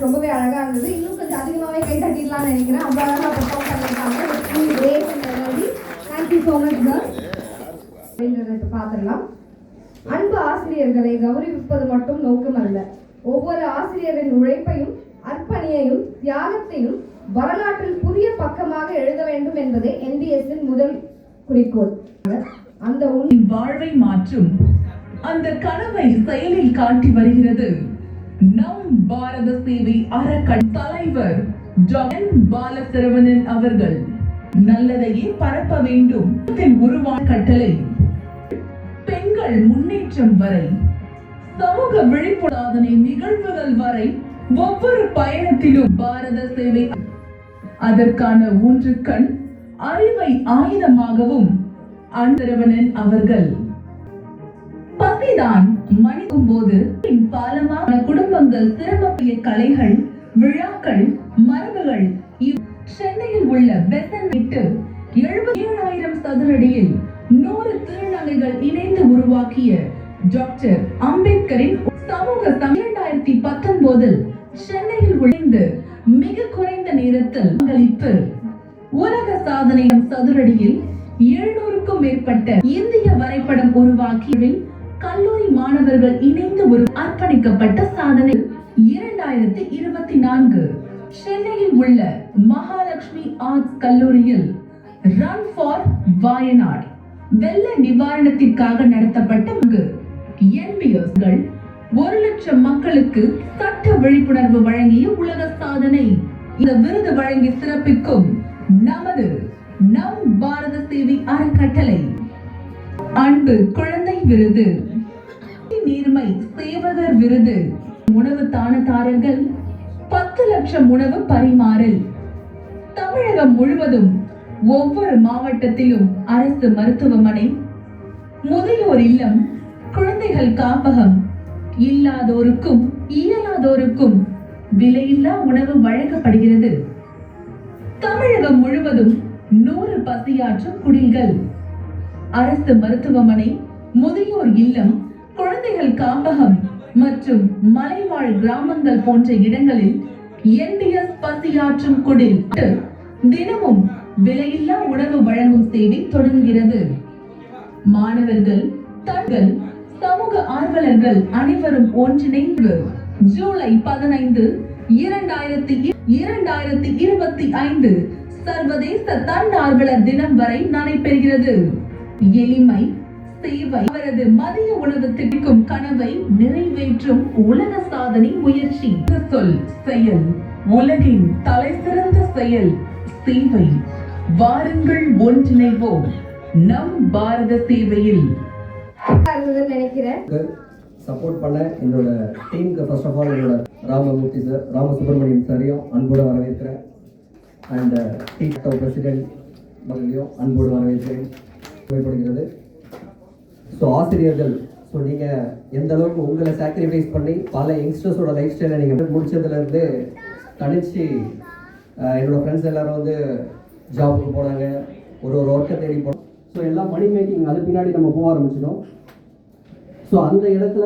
ரொம்பவே அழகா இருந்தது. இன்னும் கொஞ்சம் அதிகமாகவே கை தட்டிடலாம்னு நினைக்கிறேன். அவ்வளோ அழகாக பெர்ஃபார்ம் பண்ணியிருக்காங்க. Thank you so much sir. அப்படிங்கிறத பார்த்துடலாம். அன்பு ஆசிரியர்களை கௌரவிப்பது மட்டும் நோக்கம் அல்ல, ஒவ்வொரு ஆசிரியரின் உழைப்பையும் அர்ப்பணியையும் தியாகத்தையும் வரலாற்றில் புதிய பக்கமாக எழுத வேண்டும் என்பதே NBSன் முதல் குறிக்கோள். அந்த வாழ்வை மாற்றும் அந்த கனவை செயலில் காட்டி வருகிறது நம் பாரத சேவை அறக்கட்டளை தலைவர் டாக்டர் பாலசரவணன் அவர்கள். நல்லதையே பரப்ப வேண்டும் உருவான கட்டளை பெண்கள் முன்னேற்றம் வரை, சமூக விழிப்புணர்வு நிகழ்வுகள் வரை ஒவ்வொரு பயணத்திலும் பாரத சேவை அதற்கான ஊன்றுக்கண் அறிவை ஆயுதமாகவும் அந்தரவணன் அவர்கள். பசிதான் மணிக்கும் போது பாலமான குடும்பங்கள் சிறப்பிய கலைகள், விழாக்கள், மரபுகள் சென்னையில் உள்ள பெசன் விட்டு 77,000 சதுரடியில் 100 திருநங்கைகள் இணைந்து உருவாக்கிய டாக்டர் அம்பேத்கரின் சமூக 2019 சென்னையில் உழைந்து மிக குறைந்த நேரத்தில் பங்களிப்பு உலக சாதனை சதுரடியில் 700க்கும் மேற்பட்ட இந்திய வரைபடம் உருவாக்கிய கல்லூரி மாணவர்கள் இணைந்து ஒரு அர்ப்பணிக்கப்பட்ட சாதனை 2024 சென்னையில் உள்ள மகாலட்சுமி ஆர்ட்ஸ் கல்லூரியில் ரன் ஃபார் வயநாடு வெள்ள நிவாரணத்திற்காக நடத்தப்பட்ட NBSகள் 1,00,000 மக்களுக்கு சட்ட விழிப்புணர்வு வழங்கிய உலக சாதனை. இந்த விருது வழங்கி சிறப்பிக்கும் நம் பாரத சேவை அறக்கட்டளை அன்பு குழந்தை விருது, நீர்மை சேவகர் விருது, உணவு தானதாரர்கள் 10 லட்சம் உணவு பரிமாறல். தமிழகம் முழுவதும் ஒவ்வொரு மாவட்டத்திலும் அரசு மருத்துவமனை, முதியோர் இல்லம், குழந்தைகள் காப்பகம், இல்லாதோருக்கும் இயலாதோருக்கும் விலையில்லா உணவு வழங்கப்படுகிறது. தமிழகம் முழுவதும் 100 பசியாற்றும் குடில்கள், அரசு மருத்துவமனை, முதியோர் இல்லம், குழந்தைகள் காப்பகம் மற்றும் மலைவாழ் கிராமங்கள் போன்ற இடங்களில் NBS பசியாற்றும் குடில் தினமும் விலையில்லா உணவு வழங்கும் சேவை தொடங்குகிறது. மாணவர்கள், தங்கள் சமூக ஆர்வலர்கள் அனைவரும் ஒன்றிணைந்து ஜூலை 15, 2025 சர்வதேச தன்னார்வலர் தினம் வரை நடைபெறுகிறது. எளிமை சேவை அவரது மதிய உணவு திட்டும் கனவை நிறைவேற்றும் உலக சாதனை முயற்சி. சொல் செயல் உலகின் தலை சிறந்த செயல் சேவை. வாருங்கள் ஒன்றிணைவோம் நம் பாரத சேவையில். நினைக்கிறேன் சப்போர்ட் பண்ண என்னோட டீமுக்கு ஃபர்ஸ்ட் ஆஃப் ஆல் என்னோட ராமமூர்த்தி சார், ராமசுப்ரமணியம் சாரையும் அன்போடு வரவேற்கிறேன். அண்ட் டீம் பிரசிடென்ட் மகளையும் அன்போடு வரவேற்கிறேன். தேவைப்படுகிறது. ஸோ ஆசிரியர்கள், ஸோ நீங்கள் எந்த அளவுக்கு உங்களை சாக்ரிஃபைஸ் பண்ணி பல யங்ஸ்டர்ஸோட லைஃப் ஸ்டைலை நீங்கள் முடிச்சதுலேருந்து தனிச்சு என்னோடய ஃப்ரெண்ட்ஸ் எல்லோரும் வந்து ஜாபுக்கு போனாங்க, ஒரு ஒர்க்கை தேடி போனோம். ஸோ எல்லாம் மணி மேக்கிங் அது பின்னாடி நம்ம போக ஆரம்பிச்சிட்டோம். ஸோ அந்த இடத்துல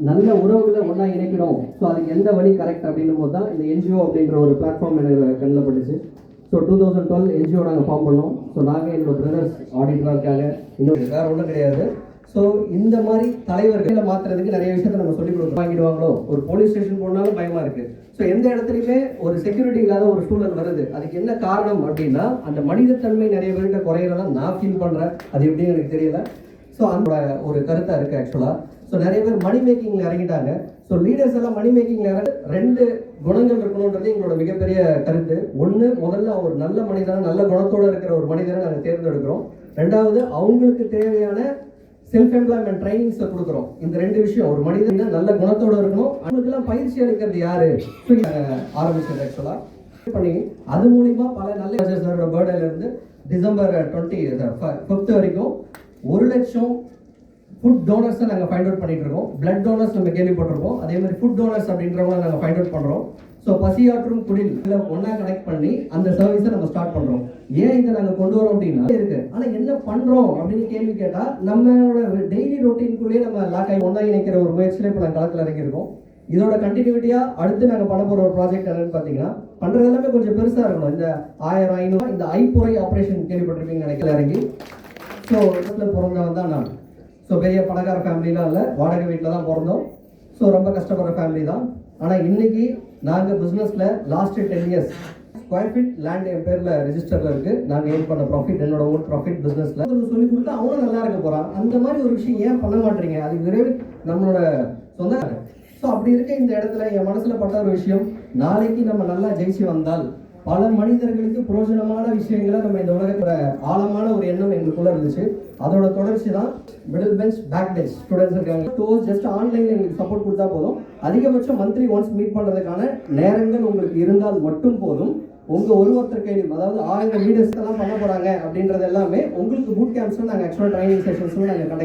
நல்ல உறவுகளை ஒன்றா இணைக்கணும். ஸோ அதுக்கு எந்த வழி கரெக்ட் அப்படின்னும் போது தான் இந்த NGO அப்படின்ற ஒரு பிளாட்ஃபார்ம் எனக்கு கண்ணில் பட்டுச்சு. ஸோ 2012 NGO நாங்கள் ஃபார்ம் பண்ணோம். ஸோ நாங்கள் என்னோட பிரதர்ஸ் ஆடிட்டராக இருக்காங்க, இன்னும் வேறு ஒன்றும் கிடையாது. ஸோ இந்த மாதிரி தலைவர்களை மாற்றுறதுக்கு நிறைய விஷயத்தை நம்ம சொல்லிக் கொடுக்க வாங்கிடுவாங்களோ, ஒரு போலீஸ் ஸ்டேஷன் போனாலும் பயமாக இருக்குது. ஸோ எந்த இடத்துலையுமே ஒரு செக்யூரிட்டி இல்லாத ஒரு சூழல் வருது. அதுக்கு என்ன காரணம் அப்படின்னா அந்த மனிதத்தன்மை நிறைய பேர்கிட்ட குறையிறதா நான் ஃபீல் பண்ணுறேன். அது எப்படின்னு எனக்கு தெரியல. ஸோ அந்த ஒரு கருத்தாக இருக்குது ஆக்சுவலாக. ஸோ நிறைய பேர் மணி மேக்கிங்கில் இறங்கிட்டாங்க. ஸோ லீடர்ஸ் எல்லாம் மணி மேக்கிங்கில் 2 குணங்கள் இருக்கணுன்றது எங்களோட மிகப்பெரிய கருத்து. ஒன்று, முதல்ல ஒரு நல்ல மனிதனை, நல்ல குணத்தோடு இருக்கிற ஒரு மனிதனை நாங்கள் தேர்ந்தெடுக்கிறோம். 2வது, அவங்களுக்கு தேவையான செல்ஃப் எம்ப்ளாய்மெண்ட் ட்ரைனிங்ஸை கொடுக்குறோம். இந்த 2 விஷயம், ஒரு மனிதன் நல்ல குணத்தோடு இருக்கணும், அவங்களுக்கெல்லாம் பயிற்சி அளிக்கிறது யாரு ஆரம்பிச்சது ஆக்சுவலாக பண்ணி அது மூலிமா பல நல்ல பர்த்டேலேருந்து டிசம்பர் 25 வரைக்கும் 1,00,000 ஃபுட் டோனர்ஸை நாங்கள் ஃபைண்ட் அவுட் பண்ணிட்டு இருக்கோம். பிளட் டோனர்ஸ் நம்ம கேள்விப்பட்டிருக்கோம். அதே மாதிரி ஃபுட் டோனர்ஸ் அப்படின்றவங்க நாங்கள் ஃபைண்ட் அவுட் பண்ணுறோம். ஸோ பசியாற்றும் குடில் ஒன்றா கனெக்ட் பண்ணி அந்த சர்வீஸை நம்ம ஸ்டார்ட் பண்ணுறோம். ஏன் இதை நாங்கள் கொண்டு வரோம் அப்படின்னா இருக்கு, ஆனால் என்ன பண்ணுறோம் அப்படின்னு கேள்வி கேட்டால் நம்மளோட டெய்லி ரொட்டீனுக்குள்ளேயே நம்ம லாக் ஆகி ஒன்றா இணைக்கிற ஒரு முயற்சியில் இப்போ நாங்கள் களத்தில் இறங்கியிருக்கோம். இதோட கண்டினியூட்டியாக அடுத்து நாங்கள் பண்ண போகிற ஒரு ப்ராஜெக்ட் என்னன்னு பார்த்தீங்கன்னா பண்ணுறது எல்லாமே கொஞ்சம் பெருசாக இருக்கணும். இந்த 1500 இந்த ஐப்புரை ஆப்ரேஷன் கேள்விப்பட்டிருப்பீங்கன்னு நினைக்கல இறங்கி. ஸோ வீட்டில் பிறந்தவன் தான் நான். ஸோ பெரிய பணக்கார ஃபேமிலிலாம் இல்லை, வாடகை வீட்டில் தான் பிறந்தோம். ஸோ ரொம்ப கஷ்டப்படுற ஃபேமிலி தான். ஆனால் இன்னைக்கு நாங்கள் பிஸ்னஸில் last 10 years square feet land என் பேரில் ரெஜிஸ்டரில் இருக்குது. நாங்கள் ஏன் பண்ண ப்ராஃபிட் என்னோட ஓன் ப்ராஃபிட் பிஸ்னஸில் சொல்லி கொடுத்தா அவனும் நல்லா இருக்க போகிறான். அந்த மாதிரி ஒரு விஷயம் ஏன் பண்ண மாட்டேறீங்க? அது விரைவில் நம்மளோட சொந்த. ஸோ அப்படி இருக்க இந்த இடத்துல என் மனசில் பட்ட ஒரு விஷயம், நாளைக்கு நம்ம நல்லா ஜெயிச்சு வந்தால் பல மனிதர்களுக்கு பிரயோஜனமான விஷயங்களை நம்ம இந்த உலகத்தோட ஆழமான ஒரு எண்ணம் எங்களுக்குள்ள இருந்துச்சு. அதோட தொடர்ச்சி தான் middle bench back bench students இருக்காங்க. ஜஸ்ட் ஆன்லைனில் எங்களுக்கு சப்போர்ட் கொடுத்தா போதும். அதிகபட்சம் மந்த்லி ஒன்ஸ் மீட் பண்ணுறதுக்கான நேரங்கள் உங்களுக்கு இருந்தால் மட்டும் போதும். உங்கள் ஒருத்தர் கேள்வி, அதாவது 1000 லீடர்ஸ் எல்லாம் பண்ண போகிறாங்க அப்படின்றது எல்லாமே உங்களுக்கு பூட் கேம்ப்ஸில் நாங்கள் ஆக்சுவலாக ட்ரைனிங் செஷன்ஸில் நாங்கள் கண்டக்ட்